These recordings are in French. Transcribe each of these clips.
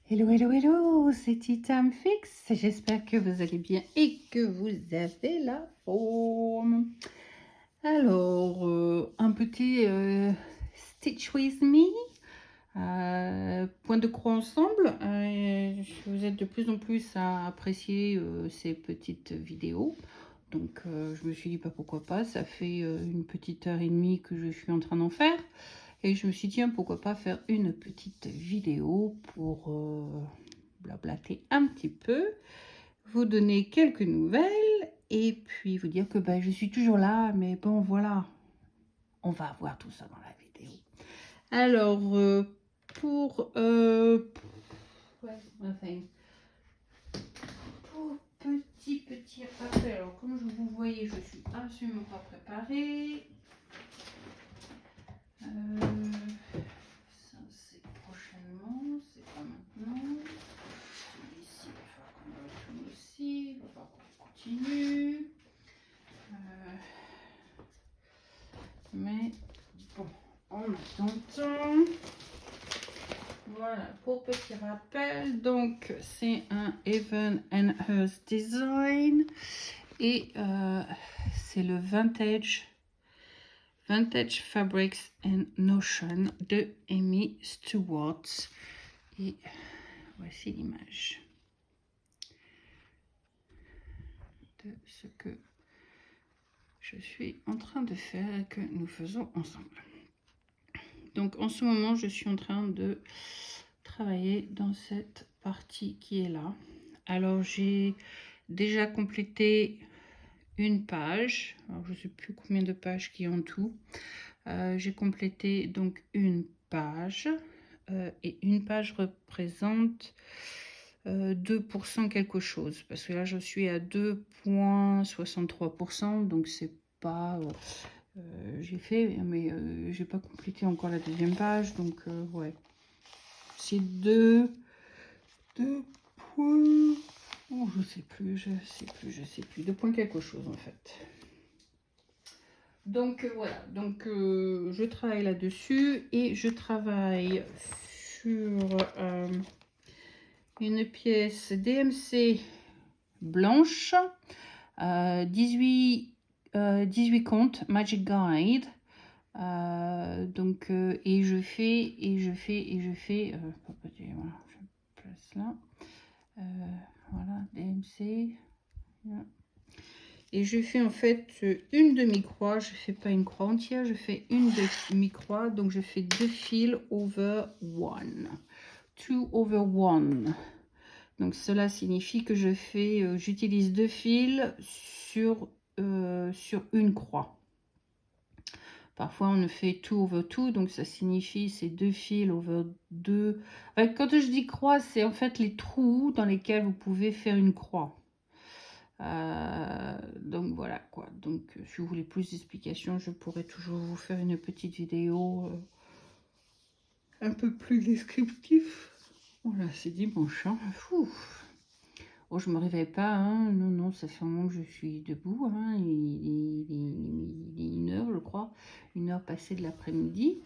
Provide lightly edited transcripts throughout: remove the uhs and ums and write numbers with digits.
Hello, hello, hello, c'est Titam Fix. J'espère que vous allez bien et que vous avez la forme. Alors, un petit Stitch with me, point de croix ensemble. Vous êtes de plus en plus à apprécier ces petites vidéos. Donc, je me suis dit, pourquoi pas, ça fait une petite heure et demie que je suis en train d'en faire. Et je me suis dit, pourquoi pas faire une petite vidéo pour blablater un petit peu, vous donner quelques nouvelles et puis vous dire que je suis toujours là, mais bon voilà, on va voir tout ça dans la vidéo. Alors, pour petit rappel, alors comme vous voyez, je suis absolument pas préparée. Ça c'est prochainement, c'est pas maintenant. Celui-ci, il va falloir qu'on le retourne aussi, il va falloir qu'on continue. Mais bon, en attendant, voilà, pour petit rappel, donc c'est un Even and Hers design et c'est le Vintage Fabrics and Notion de Amy Stewart. Et voici l'image de ce que je suis en train de faire et que nous faisons ensemble. Donc en ce moment, je suis en train de travailler dans cette partie qui est là. Alors j'ai déjà complété une page. Alors je ne sais plus combien de pages qu'il y a en tout. J'ai complété donc une page. Et une page représente 2% quelque chose. Parce que là, je suis à 2,63%. Donc c'est pas... j'ai fait, mais j'ai pas complété encore la deuxième page, donc ouais. C'est 2 points. Oh, je sais plus. 2 points quelque chose en fait. Donc voilà, donc je travaille là-dessus et je travaille sur une pièce DMC blanche, 18 comptes Magic Guide. Donc et je fais voilà, je place là, voilà, DMC, voilà. Et je fais en fait une demi-croix, je fais pas une croix entière, je fais une demi-croix, donc je fais 2 fils over 1, 2 over 1. Donc cela signifie que je fais, j'utilise 2 fils sur une croix. Parfois, on fait 2 over 2, donc ça signifie c'est 2 fils over 2. Quand je dis croix, c'est en fait les trous dans lesquels vous pouvez faire une croix. Donc voilà quoi. Donc si vous voulez plus d'explications, je pourrais toujours vous faire une petite vidéo un peu plus descriptive. Voilà, c'est dimanche. Hein. Oh, je me réveille pas, hein. Non, ça fait un moment que je suis debout, hein. Il est 1h, je crois, 1h passée de l'après-midi.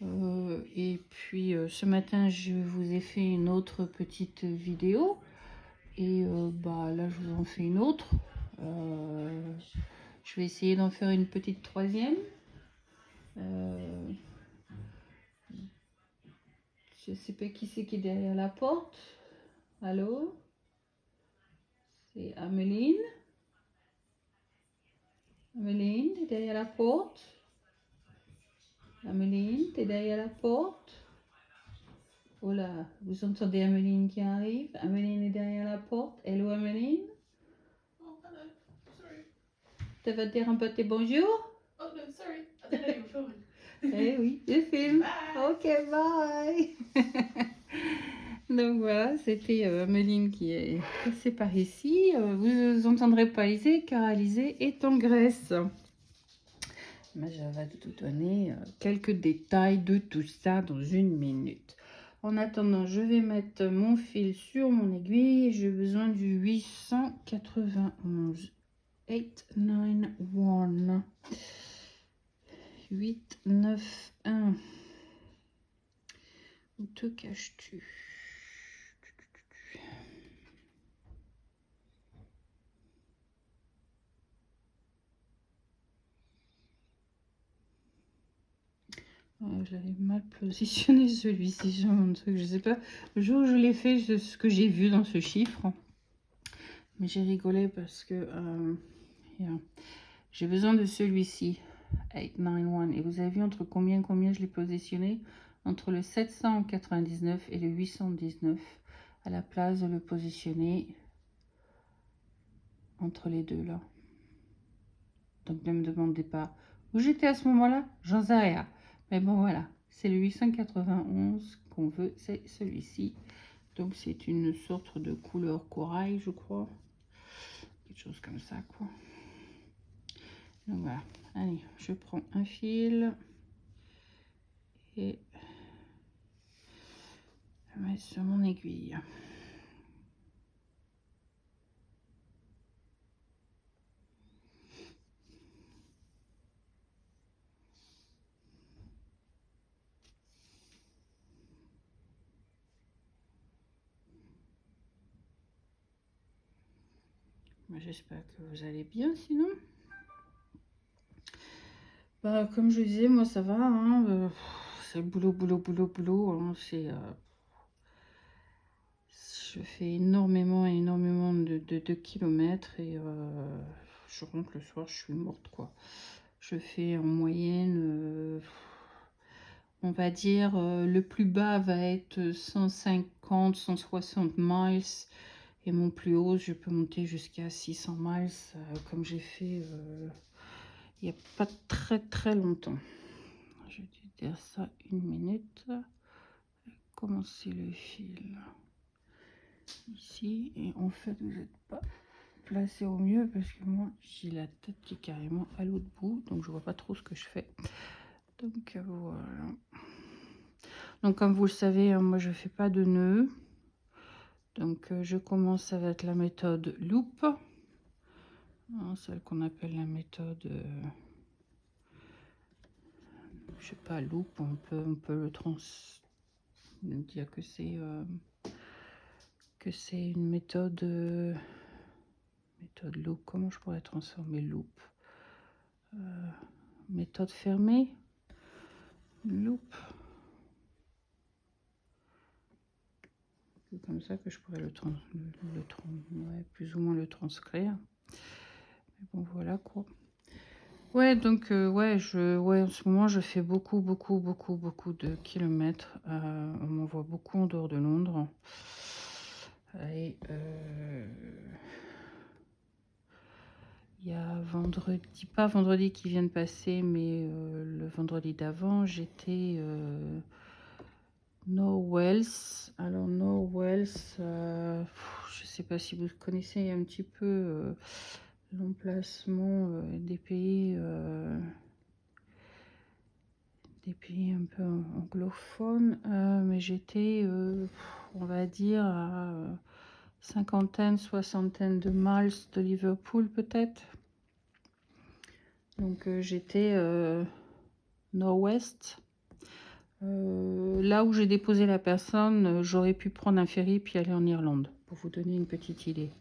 Et puis ce matin, je vous ai fait une autre petite vidéo. Et là, je vous en fais une autre. Je vais essayer d'en faire une petite troisième. Je sais pas qui c'est qui est derrière la porte. Allô? C'est Ameline. Ameline, t'es derrière la porte? Ameline, t'es derrière la porte? Oh là, vous entendez Ameline qui arrive? Ameline est derrière la porte. Hello Ameline? Oh, hello. Sorry. Ça va te dire un peu tes bonjour? Oh no, sorry. I didn't know you were filming. Eh oui, je filme. Bye. Ok, bye. Donc voilà, c'était Ameline qui est passée par ici. Vous entendrez pas Alizé car Alizé est en Grèce. Mais je vais vous donner quelques détails de tout ça dans une minute. En attendant, je vais mettre mon fil sur mon aiguille. J'ai besoin du 891. 891. 891. Où te caches-tu? J'avais mal positionné celui-ci sur mon truc, je sais pas. Le jour où je l'ai fait, ce que j'ai vu dans ce chiffre. Mais j'ai rigolé parce que yeah. J'ai besoin de celui-ci, 891. Et vous avez vu entre combien je l'ai positionné? Entre le 799 et le 819. À la place de le positionner entre les deux là. Donc ne me demandez pas où j'étais à ce moment-là, j'en sais rien. Mais bon voilà, c'est le 891 qu'on veut, c'est celui-ci. Donc c'est une sorte de couleur corail, je crois. Quelque chose comme ça, quoi. Donc voilà, allez, je prends un fil et je mets sur mon aiguille. J'espère que vous allez bien sinon. Bah, comme je disais, moi ça va, hein, c'est boulot, boulot, boulot, boulot. Hein, je fais énormément de kilomètres et je rentre le soir, je suis morte quoi. Je fais en moyenne, on va dire, le plus bas va être 150, 160 miles. Et mon plus haut, je peux monter jusqu'à 600 miles, comme j'ai fait il n'y a pas très longtemps. Je vais te dire ça une minute. Commencer le fil ici. Et en fait, vous n'êtes pas placé au mieux parce que moi, j'ai la tête qui est carrément à l'autre bout. Donc, je vois pas trop ce que je fais. Donc, voilà. Donc, comme vous le savez, moi, je fais pas de nœud. Donc, je commence avec la méthode loop. Celle qu'on appelle la méthode, je sais pas, loop, on peut le dire que c'est une méthode loop. Comment je pourrais transformer loop? Méthode fermée, loop. C'est comme ça que je pourrais plus ou moins le transcrire. Mais bon, voilà quoi. Ouais, donc ouais, en ce moment je fais beaucoup de kilomètres. On m'envoie beaucoup en dehors de Londres. Et il y a vendredi, pas vendredi qui vient de passer, mais le vendredi d'avant, j'étais Norwells. Alors Norwells, je sais pas si vous connaissez un petit peu l'emplacement des pays un peu anglophones, mais j'étais, on va dire, à cinquantaine, soixantaine de miles de Liverpool peut-être. Donc j'étais nord-ouest. Là où j'ai déposé la personne, j'aurais pu prendre un ferry puis aller en Irlande, pour vous donner une petite idée.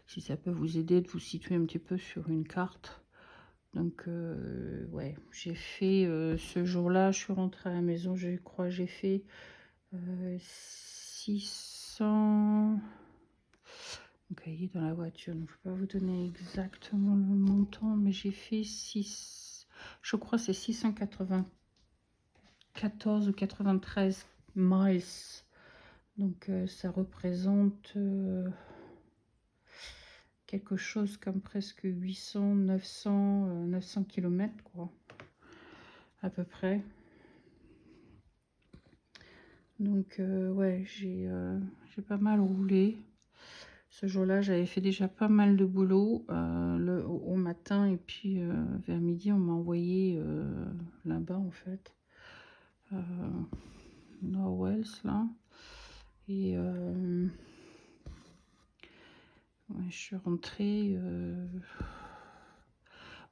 Si ça peut vous aider de vous situer un petit peu sur une carte. Donc ouais, j'ai fait ce jour-là, je suis rentrée à la maison, je crois j'ai fait 600 cahiers dans la voiture. Donc, je ne peux pas vous donner exactement le montant, mais j'ai fait 6, je crois c'est 694 ou 93 miles. Donc ça représente quelque chose comme presque 800, 900 km quoi, à peu près. Donc ouais, j'ai pas mal roulé. Ce jour-là, j'avais fait déjà pas mal de boulot au matin et puis vers midi, on m'a envoyé là-bas en fait, Norwells là. Et ouais, je suis rentrée.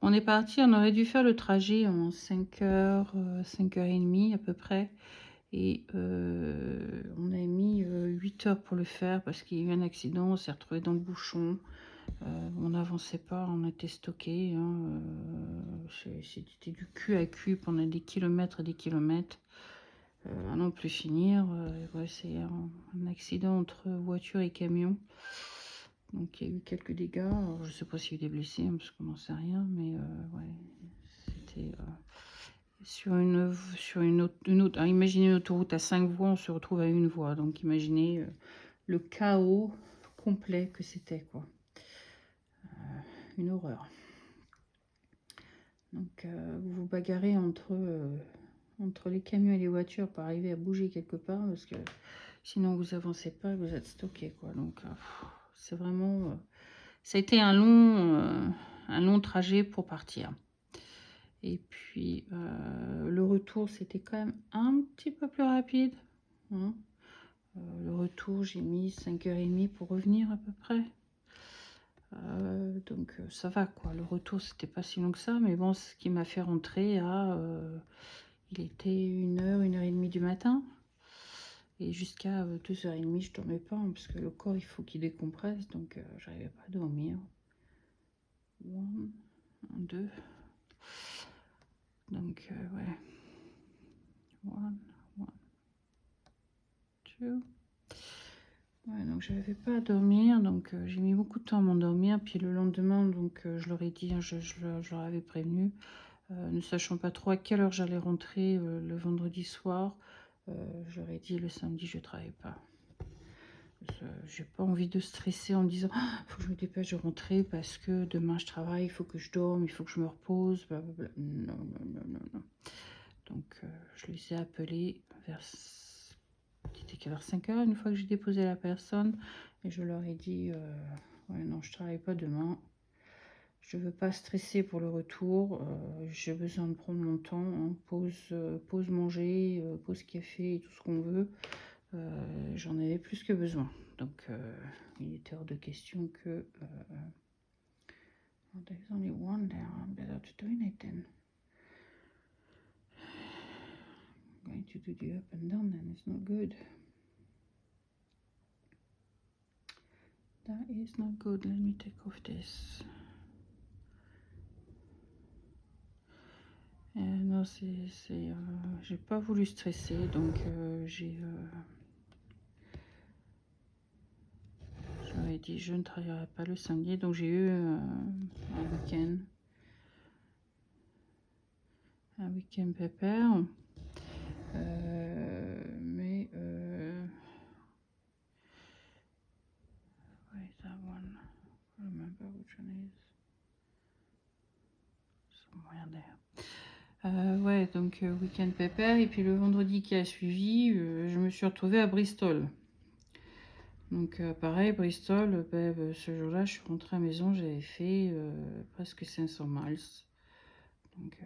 On est parti, on aurait dû faire le trajet en 5h, 5h30 à peu près. Et on a mis 8 heures pour le faire parce qu'il y a eu un accident, on s'est retrouvé dans le bouchon. On n'avançait pas, on était stocké. Hein, c'était du cul à cul pendant des kilomètres et des kilomètres. À n'en plus finir. Ouais, c'est un accident entre voiture et camion. Donc il y a eu quelques dégâts. Alors, je ne sais pas s'il y a eu des blessés, hein, parce qu'on n'en sait rien. Mais ouais, c'était sur une autre. Alors, imaginez une autoroute à 5 voies, on se retrouve à une voie. Donc imaginez le chaos complet que c'était, quoi. Une horreur. Donc vous vous bagarrez entre les camions et les voitures pour arriver à bouger quelque part, parce que sinon vous avancez pas, vous êtes stocké, quoi. Donc c'est vraiment ça a été un long trajet pour partir. Et puis le retour, c'était quand même un petit peu plus rapide, hein. Le retour, j'ai mis 5h30 pour revenir à peu près. Donc ça va, quoi. Le retour, c'était pas si long que ça, mais bon, ce qui m'a fait rentrer il était 1h, 1h30 du matin. Et jusqu'à 2h30, je dormais pas, hein, parce que le corps, il faut qu'il décompresse, donc j'arrivais pas à dormir. 1, 2. Donc ouais. 1, 2. Ouais, donc j'arrivais pas à dormir, donc j'ai mis beaucoup de temps à m'endormir. Puis le lendemain, donc je leur ai dit, hein, je leur avais prévenu, ne sachant pas trop à quelle heure j'allais rentrer le vendredi soir. Je leur ai dit le samedi, je travaille pas. J'ai pas envie de stresser en me disant faut que je me dépêche de rentrer parce que demain je travaille, il faut que je dorme, il faut que je me repose, blablabla. Non, non, non, non, non. Donc je les ai appelés vers vers 5h, une fois que j'ai déposé la personne, et je leur ai dit ouais, non, je travaille pas demain, je veux pas stresser pour le retour, j'ai besoin de prendre mon temps, hein. Pause manger, pause café et tout ce qu'on veut. J'en avais plus que besoin. Donc il était hors de question que there's only one there, I'm better to doing it then. I'm going to do the up and down then, it's not good. That is not good. Let me take off this. Non, j'ai pas voulu stresser, donc j'aurais dit je ne travaillerai pas le samedi, donc j'ai eu un week-end pépère, mais where is that one? I don't remember which one it is. Somewhere there. Ouais, donc week-end pépère, et puis le vendredi qui a suivi, je me suis retrouvée à Bristol. Donc pareil, Bristol, ce jour-là, je suis rentrée à la maison, j'avais fait presque 500 miles. Donc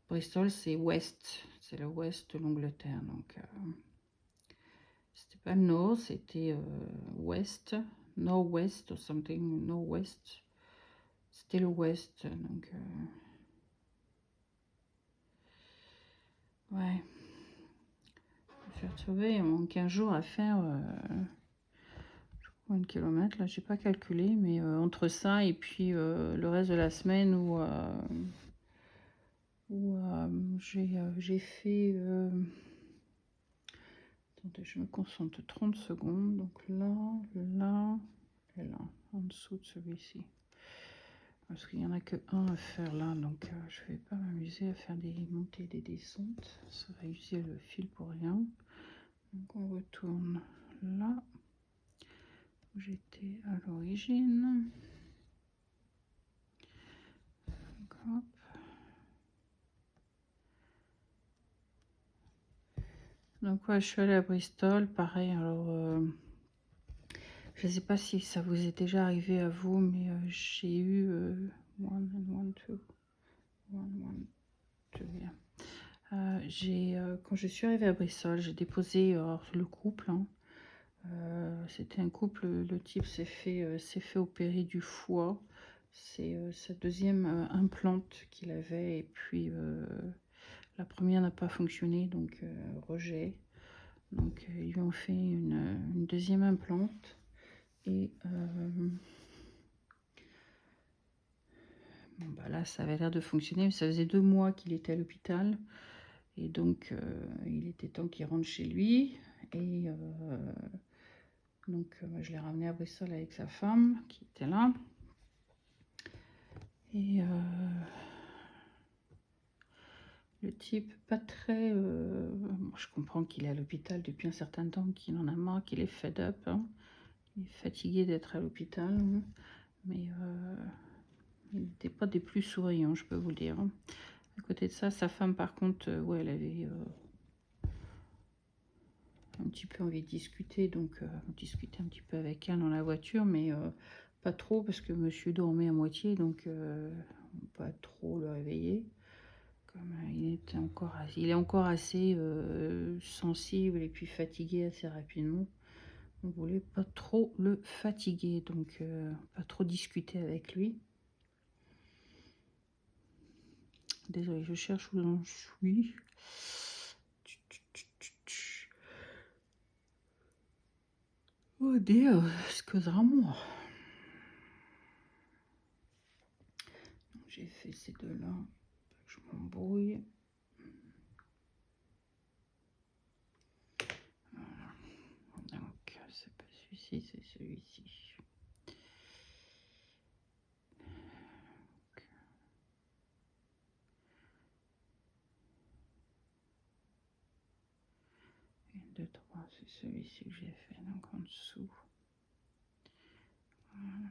Bristol, c'est ouest, c'est le ouest de l'Angleterre. Donc c'était pas le nord, c'était ouest, nord-ouest ou something, nord-ouest. C'était le ouest, donc ouais. Je me suis retrouvée en 15 jours à faire 1 kilomètre, là, j'ai pas calculé, mais entre ça et puis le reste de la semaine où j'ai fait... attendez, je me concentre 30 secondes. Donc là, là et là, en dessous de celui-ci. Parce qu'il n'y en a que un à faire là, donc je vais pas m'amuser à faire des montées et des descentes. Ça va user le fil pour rien. Donc on retourne là où j'étais à l'origine. Hop. Donc ouais, je suis allée à Bristol, pareil. Alors, je ne sais pas si ça vous est déjà arrivé à vous, mais j'ai eu one, two, yeah. Quand je suis arrivée à Bristol, j'ai déposé le couple. Hein. C'était un couple, le type s'est fait opérer du foie. C'est sa deuxième implante qu'il avait, et puis La première n'a pas fonctionné, donc rejet. Donc ils lui ont fait une deuxième implante. Et bon, bah là, ça avait l'air de fonctionner. Mais ça faisait 2 mois qu'il était à l'hôpital. Et donc, il était temps qu'il rentre chez lui. Et donc, je l'ai ramené à Bristol avec sa femme qui était là. Et le type, pas très... je comprends qu'il est à l'hôpital depuis un certain temps, qu'il en a marre, qu'il est fed up. Hein. Il est fatigué d'être à l'hôpital. Hein. Mais il n'était pas des plus souriants, je peux vous le dire. Hein. À côté de ça, sa femme, par contre, ouais, elle avait un petit peu envie de discuter. Donc, on discutait un petit peu avec elle dans la voiture, mais pas trop, parce que monsieur dormait à moitié, donc pas trop le réveiller. Comme il est encore assez sensible et puis fatigué assez rapidement. On voulait pas trop le fatiguer, donc pas trop discuter avec lui. Désolée, je cherche où j'en suis. Oh dear, excusez-moi. J'ai fait ces deux-là. Je m'embrouille. Voilà. Donc, c'est pas celui-ci, c'est celui-ci. Un, deux, trois, c'est celui-ci que j'ai fait, donc en dessous. Voilà.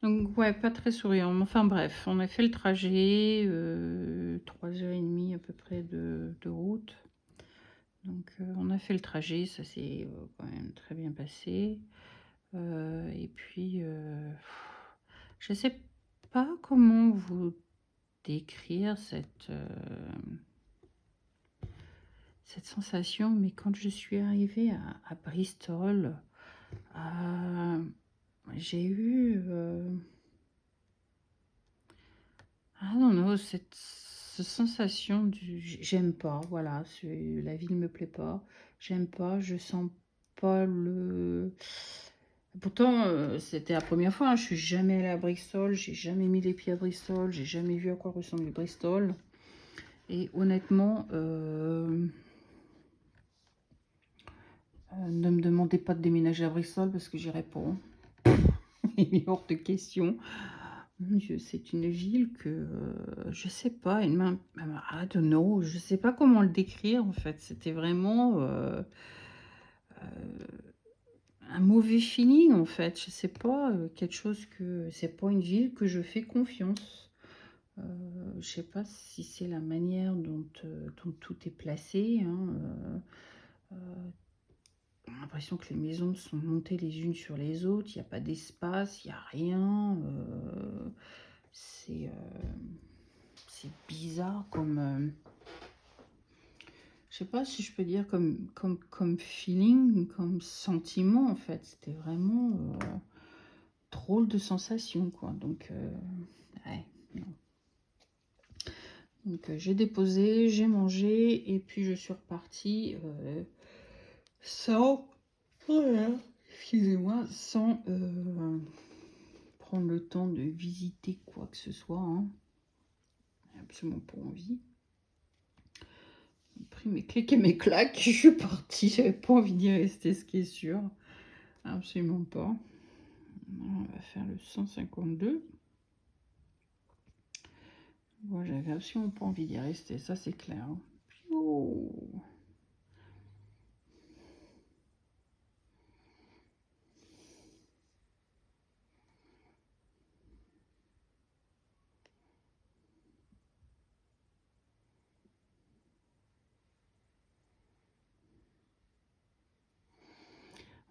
Donc, ouais, pas très souriant. Enfin, bref, on a fait le trajet, 3h30 à peu près de route. Donc, on a fait le trajet, ça s'est quand même très bien passé. Et puis, je sais pas comment vous décrire cette sensation, mais quand je suis arrivée à Bristol, j'ai eu... ah non, non, cette sensation du j'aime pas, voilà, la ville me plaît pas, j'aime pas, je sens pas le... Pourtant, c'était la première fois, hein, je suis jamais allée à Bristol, j'ai jamais mis les pieds à Bristol, j'ai jamais vu à quoi ressemblait Bristol. Et honnêtement, ne me demandez pas de déménager à Bristol parce que j'irai pas. Il est hors de question. Mon Dieu, c'est une ville que je sais pas, I don't know, je sais pas comment le décrire en fait. C'était vraiment un mauvais feeling en fait. Je sais pas, quelque chose que c'est pas une ville que je fais confiance. Je sais pas si c'est la manière dont tout est placé. Hein, j'ai l'impression que les maisons sont montées les unes sur les autres. Il n'y a pas d'espace, il n'y a rien. C'est bizarre comme... je sais pas si je peux dire comme feeling, comme sentiment en fait. C'était vraiment drôle de sensation quoi. Donc, ouais, non. Donc j'ai déposé, j'ai mangé et puis je suis repartie sans... Voilà. Excusez-moi, sans prendre le temps de visiter quoi que ce soit. Hein. Absolument pas envie. J'ai pris mes clics et mes claques, je suis partie. J'avais pas envie d'y rester, ce qui est sûr. Absolument pas. On va faire le 152. Moi, j'avais absolument pas envie d'y rester, ça c'est clair. Oh.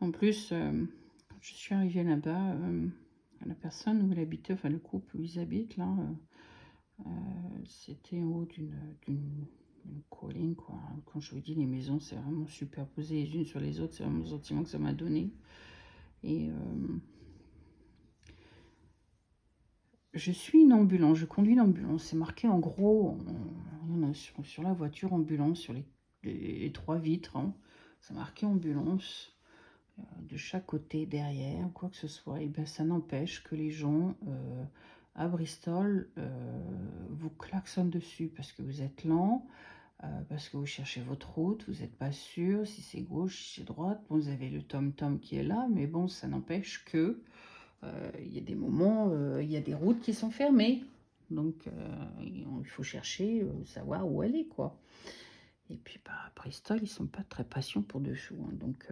En plus, quand je suis arrivée là-bas, la personne où elle habitait, enfin le couple où ils habitent là, c'était en haut d'une colline quoi. Quand je vous dis les maisons, c'est vraiment superposé les unes sur les autres, c'est vraiment le sentiment que ça m'a donné. Et je suis une ambulance, je conduis une ambulance. C'est marqué en gros, il y en a sur la voiture ambulance, sur les 3 vitres. Hein. C'est marqué ambulance de chaque côté, derrière, ou quoi que ce soit. Et bien, ça n'empêche que les gens à Bristol vous klaxonnent dessus parce que vous êtes lent. Parce que vous cherchez votre route, vous n'êtes pas sûr si c'est gauche, si c'est droite. Bon, vous avez le tom-tom qui est là, mais bon, ça n'empêche que il y a des moments, il y a des routes qui sont fermées. Donc, il faut chercher, savoir où aller, quoi. Et puis, bah, à Bristol, ils sont pas très patients pour dessous. Hein, donc,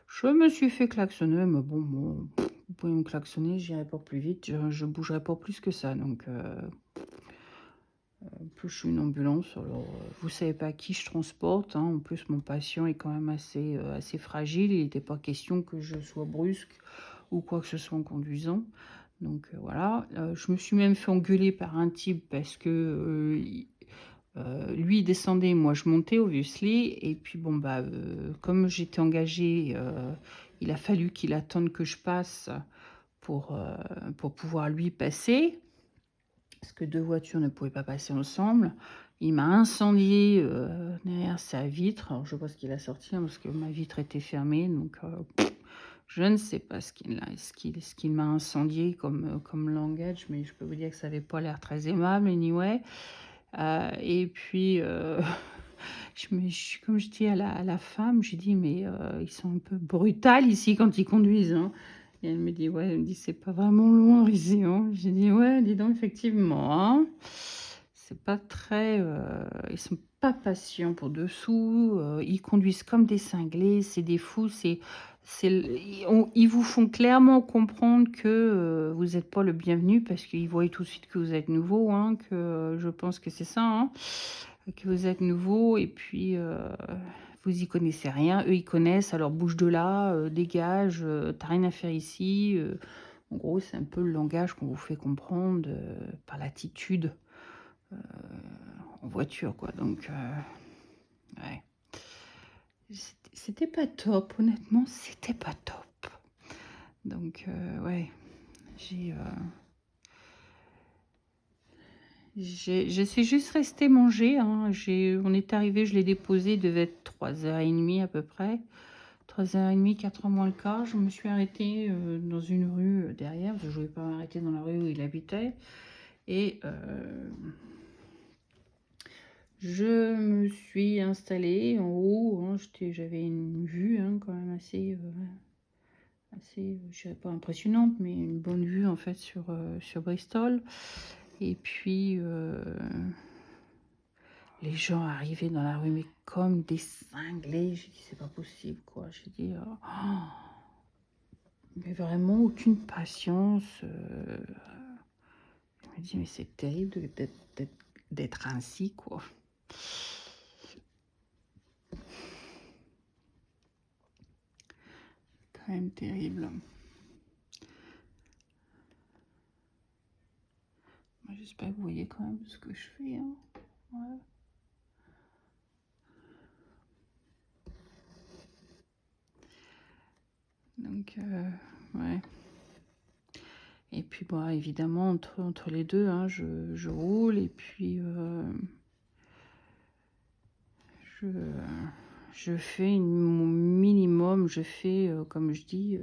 je me suis fait klaxonner, mais bon, vous pouvez me klaxonner, j'irai pas plus vite, je bougerai pas plus que ça. Donc, en plus, je suis une ambulance, alors vous savez pas qui je transporte. Hein. En plus, mon patient est quand même assez fragile. Il n'était pas question que je sois brusque ou quoi que ce soit en conduisant. Donc voilà. Je me suis même fait engueuler par un type parce que lui il descendait, moi je montais, obviously. Et puis bon, bah, comme j'étais engagée, il a fallu qu'il attende que je passe pour pouvoir lui passer. Parce que 2 voitures ne pouvaient pas passer ensemble. Il m'a incendié derrière sa vitre. Alors, je vois ce qu'il a sorti, hein, parce que ma vitre était fermée. Donc, je ne sais pas ce qu'il m'a incendié comme langage, mais je peux vous dire que ça n'avait pas l'air très aimable, anyway. Et puis, comme je dis à la femme, j'ai dit, mais ils sont un peu brutales ici quand ils conduisent. Hein. Et elle me dit, ouais, elle me dit, c'est pas vraiment loin, Riséon. J'ai dit, ouais, dis donc, effectivement, hein. C'est pas très. Ils sont pas patients pour dessous. Ils conduisent comme des cinglés. C'est des fous. Ils vous font clairement comprendre que vous n'êtes pas le bienvenu parce qu'ils voient tout de suite que vous êtes nouveau. Hein, que je pense que c'est ça. Hein, que vous êtes nouveau et puis. Vous y connaissez rien, eux ils connaissent, alors bouge de là, dégage, t'as rien à faire ici. En gros, c'est un peu le langage qu'on vous fait comprendre par l'attitude en voiture, quoi. Donc, ouais. C'était pas top, honnêtement, c'était pas top. Donc, ouais, je suis juste restée manger. Hein. On est arrivé, je l'ai déposé, il devait être 3h30 à peu près. 3h30, 4h moins le quart. Je me suis arrêtée dans une rue derrière, parce que je ne voulais pas m'arrêter dans la rue où il habitait. Et je me suis installée en haut. Hein, j'avais une vue hein, quand même assez, je dirais pas impressionnante, mais une bonne vue en fait sur Bristol. Et puis les gens arrivaient dans la rue, mais comme des cinglés. J'ai dit, c'est pas possible, quoi. J'ai dit, oh, mais vraiment aucune patience. Je me dis, mais c'est terrible d'être ainsi, quoi. Quand même terrible. J'espère que vous voyez quand même ce que je fais. Hein. Ouais. Donc, ouais. Et puis, bon, évidemment, entre les deux, hein, je roule et puis je fais mon minimum. Je fais, comme je dis,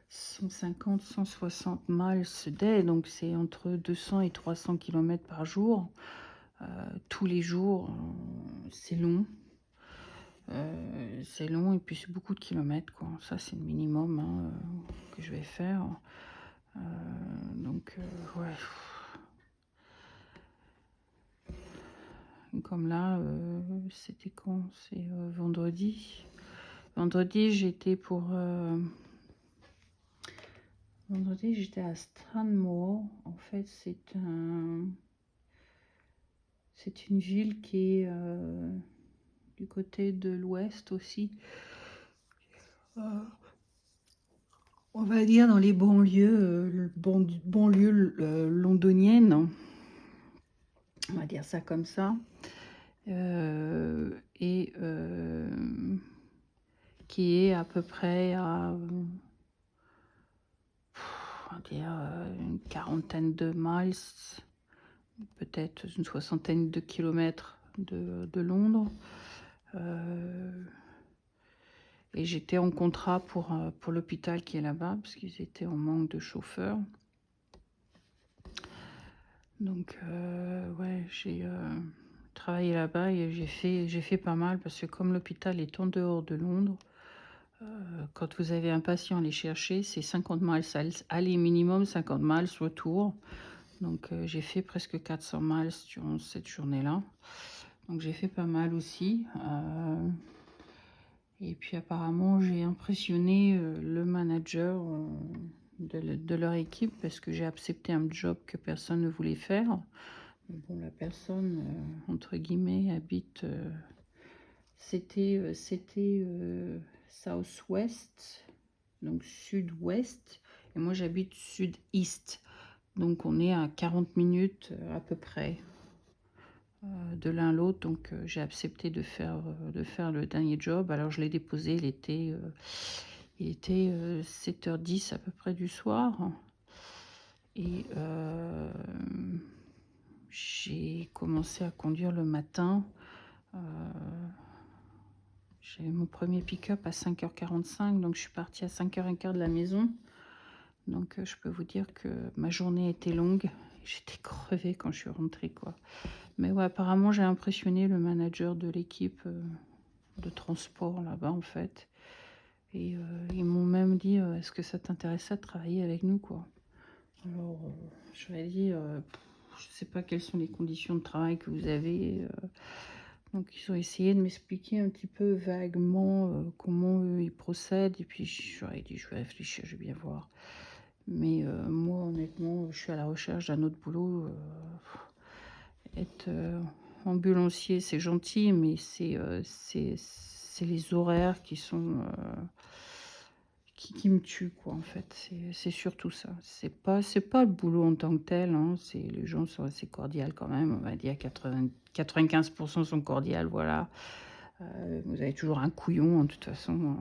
150, 160 miles a day. Donc, c'est entre 200 et 300 km par jour. Tous les jours, c'est long. C'est long et puis c'est beaucoup de kilomètres, quoi. Ça, c'est le minimum hein, que je vais faire. Donc, ouais. Comme là, c'était quand? C'est vendredi. Vendredi, j'étais Vendredi, j'étais à Stranmore. En fait, c'est une ville qui est du côté de l'ouest aussi. On va dire dans les banlieues, londoniennes. On va dire ça comme ça. Et qui est à peu près à on va dire une quarantaine de miles, peut-être une soixantaine de kilomètres de Londres. Et j'étais en contrat pour l'hôpital qui est là-bas, parce qu'ils étaient en manque de chauffeurs. Donc, ouais, j'ai travaillé là-bas et j'ai fait pas mal, parce que comme l'hôpital est en dehors de Londres, quand vous avez un patient à aller chercher, c'est 50 miles aller minimum, 50 miles retour. Donc, j'ai fait presque 400 miles durant cette journée-là. Donc, j'ai fait pas mal aussi. Et puis apparemment, j'ai impressionné le manager de leur équipe, parce que j'ai accepté un job que personne ne voulait faire. Bon, la personne, entre guillemets, habite... c'était South-West, donc sud-ouest. Et moi, j'habite sud-est. Donc, on est à 40 minutes à peu près de l'un l'autre. Donc, j'ai accepté de faire le dernier job. Alors, je l'ai déposé, il était 7h10 à peu près du soir. Et j'ai commencé à conduire le matin. J'ai eu mon premier pick-up à 5h45, donc je suis partie à 5h15 de la maison. Donc, je peux vous dire que ma journée était longue. J'étais crevée quand je suis rentrée, quoi. Mais ouais, apparemment, j'ai impressionné le manager de l'équipe de transport là-bas, en fait. Et ils m'ont même dit, est-ce que ça t'intéressait de travailler avec nous, quoi. Alors, je leur ai dit, je ne sais pas quelles sont les conditions de travail que vous avez. Donc, ils ont essayé de m'expliquer un petit peu vaguement comment eux, ils procèdent. Et puis, je leur ai dit, je vais réfléchir, je vais bien voir. Mais moi, honnêtement, je suis à la recherche d'un autre boulot. Être ambulancier, c'est gentil, mais c'est les horaires qui sont... qui me tuent, quoi, en fait. C'est surtout ça. C'est pas le boulot en tant que tel. Hein. Les gens sont assez cordiales quand même. On va dire 95% sont cordiales, voilà. Vous avez toujours un couillon, de toute façon,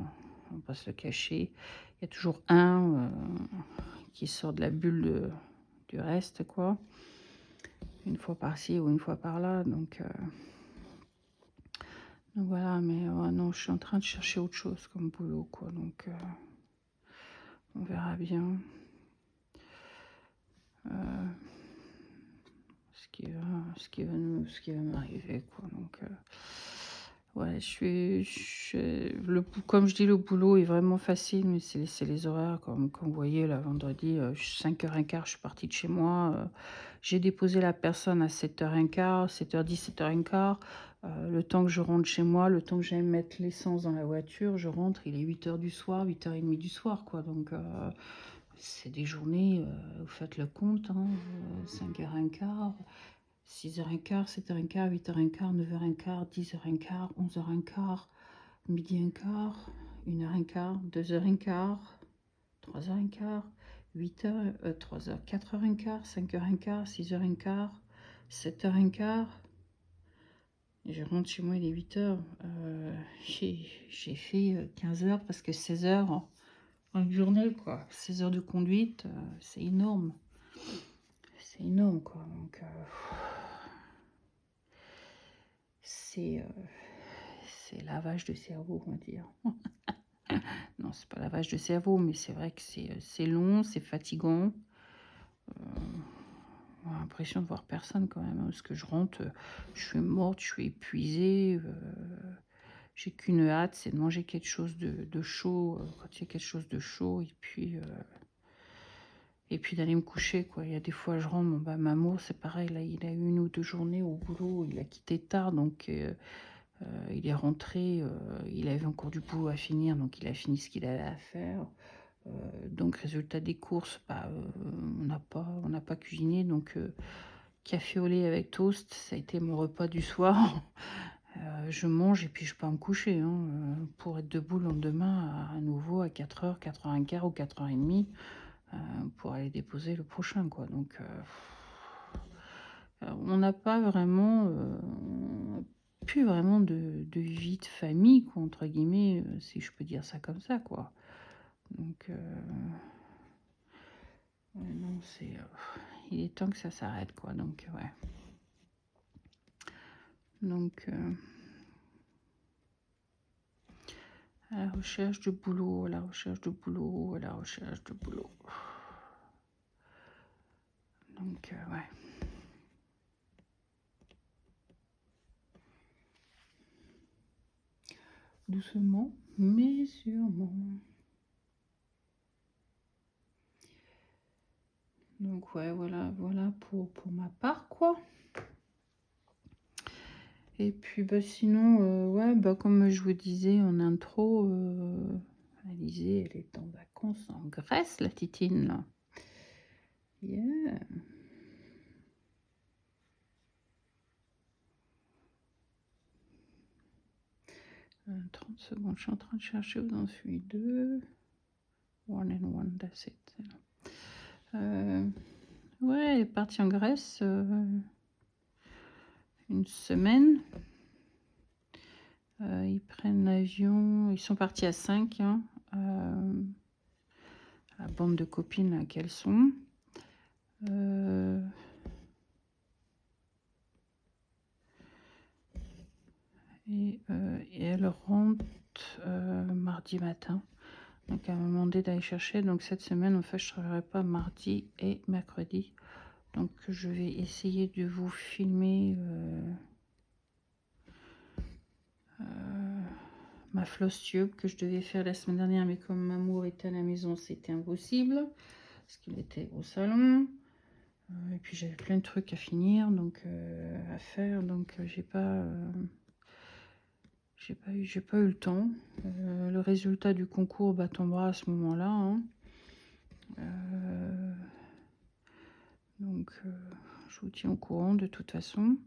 on va pas se le cacher. Il y a toujours un qui sort de la bulle du reste, quoi. Une fois par-ci ou une fois par-là. Donc voilà, mais non, je suis en train de chercher autre chose comme boulot, quoi. Donc on verra bien ce qui va m'arriver, quoi. Donc ouais, comme je dis, le boulot est vraiment facile, mais c'est les horaires, comme vous voyez, là, vendredi, 5h15, je suis partie de chez moi. J'ai déposé la personne à 7h15, 7h10, 7h15. Le temps que je rentre chez moi, le temps que j'aille mettre l'essence dans la voiture, je rentre, il est 8h du soir, 8h30 du soir, quoi. Donc, c'est des journées, vous faites le compte, hein, 5h15, 6h15, 7h15, 8h15, 9h15, 10h15, 11h15, midi 1 quart, 1h15, 2h15, 3h15, 8h, 3h, 4h15, 5h15, 6h15, 7h15. Et je rentre chez moi, il est 8h. J'ai fait 15 heures, presque 16 heures en une journée, quoi. 16 heures de conduite, c'est énorme. C'est énorme, quoi. Donc, c'est lavage de cerveau, on va dire. Non, c'est pas lavage de cerveau, mais c'est vrai que c'est long, c'est fatigant. On a l'impression de voir personne quand même, hein, parce que je rentre, je suis morte, je suis épuisée. J'ai qu'une hâte, c'est de manger quelque chose de chaud, quand il y a quelque chose de chaud, et puis d'aller me coucher, quoi. Il y a des fois, je rentre, bon, Mamour, c'est pareil, là, il a eu 1 ou 2 journées au boulot, il a quitté tard, donc il est rentré, il avait encore du boulot à finir, donc il a fini ce qu'il avait à faire. Donc, résultat des courses, on n'a pas cuisiné, donc café au lait avec toast, ça a été mon repas du soir. Je mange et puis je pars me coucher, hein, pour être debout le lendemain à nouveau à 4h, 4h15 ou 4h30 pour aller déposer le prochain, quoi. Donc, on n'a pas vraiment, plus vraiment de vie de famille, quoi, entre guillemets, si je peux dire ça comme ça, quoi. Donc, Ouais, non, c'est... il est temps que ça s'arrête, quoi. Donc, ouais. Donc, à la recherche de boulot, à la recherche de boulot, à la recherche de boulot. Donc, ouais. Doucement, mais sûrement. Donc, ouais, voilà pour ma part, quoi. Et puis, bah, sinon, ouais, bah, comme je vous disais en intro, Alizée, elle est en vacances en Grèce, la titine, là. Yeah. 30 secondes, je suis en train de chercher où j'en suis. 2. One and one, that's it. Ouais, elle est partie en Grèce une semaine. Ils prennent l'avion, ils sont partis à 5, hein, la bande de copines là, qu'elles sont. Et elle rentre mardi matin. Donc elle m'a demandé d'aller chercher. Donc cette semaine, en fait, je ne travaillerai pas mardi et mercredi. Donc je vais essayer de vous filmer ma floss tube que je devais faire la semaine dernière. Mais comme Mamour était à la maison, c'était impossible. Parce qu'il était au salon. Et puis j'avais plein de trucs à finir, donc à faire. Donc j'ai pas eu le temps. Le résultat du concours bah, tombera à ce moment-là. Hein. Donc je vous tiens au courant de toute façon.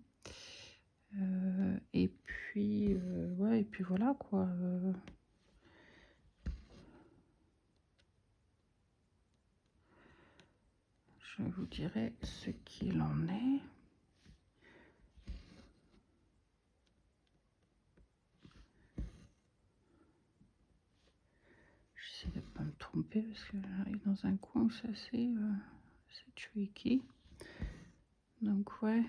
Et puis ouais, et puis voilà quoi. Je vous dirai ce qu'il en est. J'essaie de ne pas me tromper parce que j'arrive dans un coin où c'est assez tricky. Donc ouais.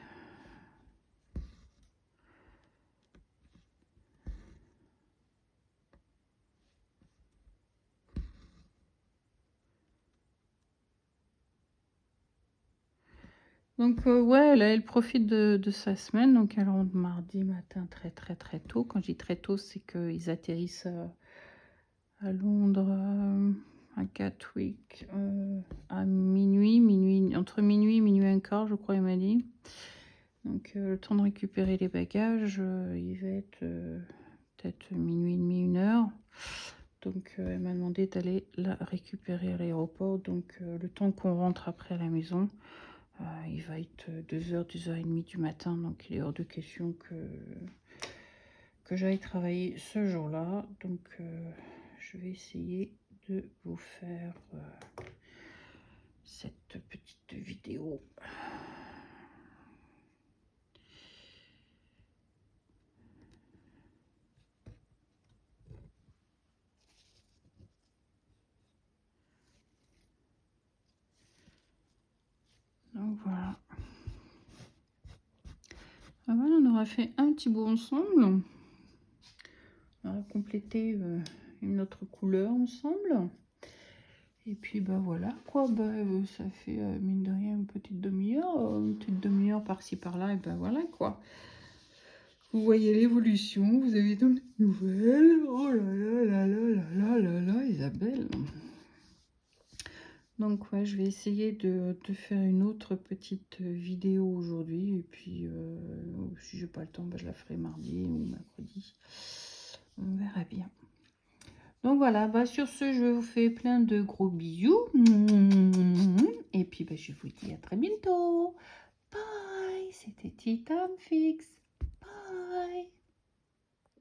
Donc ouais, là, elle profite de sa semaine. Donc elle rentre mardi matin très tôt. Quand je dis très tôt, c'est qu'ils atterrissent à Londres à Gatwick à minuit, entre minuit et minuit un quart, je crois, il m'a dit. Donc le temps de récupérer les bagages, il va être peut-être minuit et demi, 1h. Donc elle m'a demandé d'aller la récupérer à l'aéroport. Donc le temps qu'on rentre après à la maison, il va être 2h, 2h30 du matin. Donc il est hors de question que j'aille travailler ce jour-là. Donc je vais essayer de vous faire cette petite vidéo. Donc voilà. Ah voilà, on aura fait un petit bout ensemble. On va compléter une autre couleur ensemble. Et puis bah voilà quoi, bah, ça fait mine de rien une petite demi-heure par-ci par-là, et ben voilà quoi. Vous voyez l'évolution, vous avez de nouvelles. Oh là là là là là là là, Isabelle. Donc ouais, je vais essayer de faire une autre petite vidéo aujourd'hui. Et puis si j'ai pas le temps, bah, je la ferai mardi ou mercredi. On verra bien. Donc voilà, bah sur ce, je vous fais plein de gros bisous. Et puis bah, je vous dis à très bientôt. Bye, c'était Tea Time Fix.